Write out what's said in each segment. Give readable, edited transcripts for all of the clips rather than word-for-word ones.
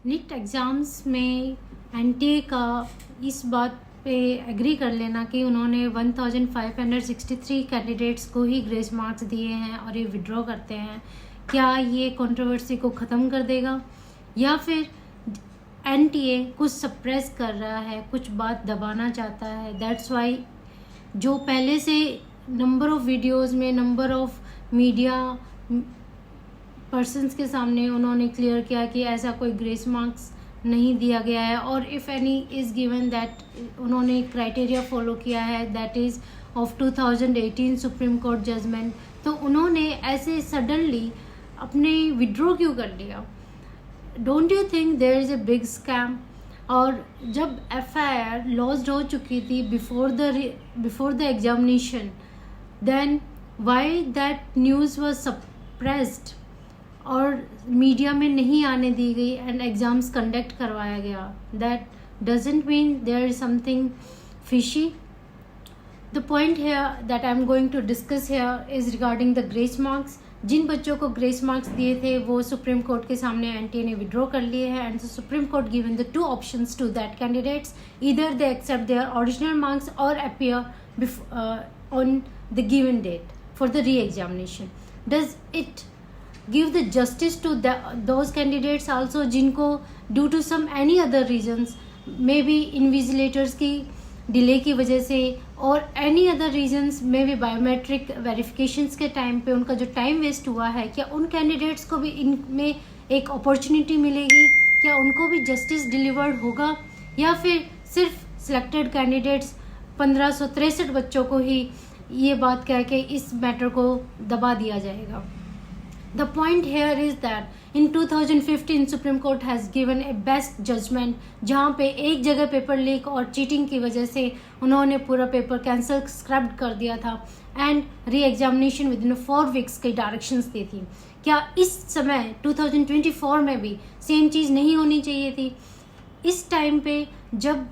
NEET exams में NTA का इस बात पे एग्री कर लेना कि उन्होंने 1563 कैंडिडेट्स को ही ग्रेस मार्क्स दिए हैं और ये विड्रॉ करते हैं, क्या ये कंट्रोवर्सी को ख़त्म कर देगा या फिर एनटीए कुछ सप्रेस कर रहा है, कुछ बात दबाना चाहता है। दैट्स वाई जो पहले से नंबर ऑफ़ वीडियोज़ में, नंबर ऑफ़ मीडिया पर्सन्स के सामने उन्होंने क्लियर किया कि ऐसा कोई ग्रेस मार्क्स नहीं दिया गया है, और if any is given that उन्होंने क्राइटेरिया फॉलो किया है, that is of 2018 Supreme Court judgment. तो उन्होंने ऐसे सडनली अपने विड्रॉ क्यों कर लिया? Don't you think there is a big scam? और जब एफआईआर लॉस्ड हो चुकी थी before the examination, then why that news was suppressed और मीडिया में नहीं आने दी गई एंड एग्ज़ाम्स कंडक्ट करवाया गया? That doesn't mean there is something fishy. The point here that I am going to discuss here is regarding the grace marks. जिन बच्चों को ग्रेस मार्क्स दिए थे वो सुप्रीम कोर्ट के सामने एनटीए ने विड्रॉ कर लिए हैं, and supreme court given the two options to that candidates, either they accept their original marks और appear on the given date for the re examination. Does it give the justice to those candidates also जिनको due to some any other reasons, maybe invigilators की delay की वजह से और any other reasons, maybe biometric verifications के time पे उनका जो टाइम वेस्ट हुआ है, क्या उन कैंडिडेट्स को भी इनमें एक अपॉर्चुनिटी मिलेगी? क्या उनको भी जस्टिस डिलीवर्ड होगा, या फिर सिर्फ सिलेक्टेड कैंडिडेट्स 1563 बच्चों को ही ये बात कह के इस मैटर को दबा दिया जाएगा? The point here is that in 2015 Supreme Court has given a best judgment, जहाँ पे एक जगह पेपर लीक और चीटिंग की वजह से उन्होंने पूरा पेपर कैंसिल स्क्रैप्ड कर दिया था and re examination with in 4 weeks की डायरेक्शंस दी थी. क्या इस समय 2024 में भी सेम चीज़ नहीं होनी चाहिए थी? इस टाइम पे जब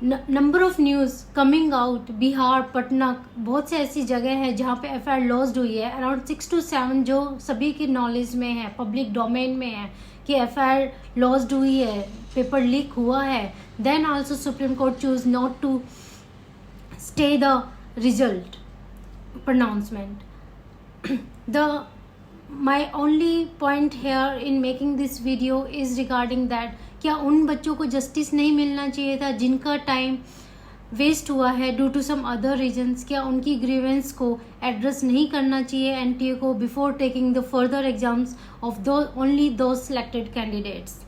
number of news coming out, Bihar, Patna, बहुत से ऐसी जगह है जहाँ पे एफआईआर लॉस्ड हुई है, अराउंड 6 to 7 जो सभी की नॉलेज में है, पब्लिक डोमेन में है कि एफआईआर लॉस्ड हुई है, पेपर लीक हुआ है, then also Supreme Court choose not to stay the result pronouncement. My only point here in making this video is regarding that क्या उन बच्चों को जस्टिस नहीं मिलना चाहिए था जिनका टाइम वेस्ट हुआ है due to some other reasons? क्या उनकी ग्रीवेंस को एड्रेस नहीं करना चाहिए एनटीए को before taking the further exams of only दो सिलेक्टेड कैंडिडेट्स?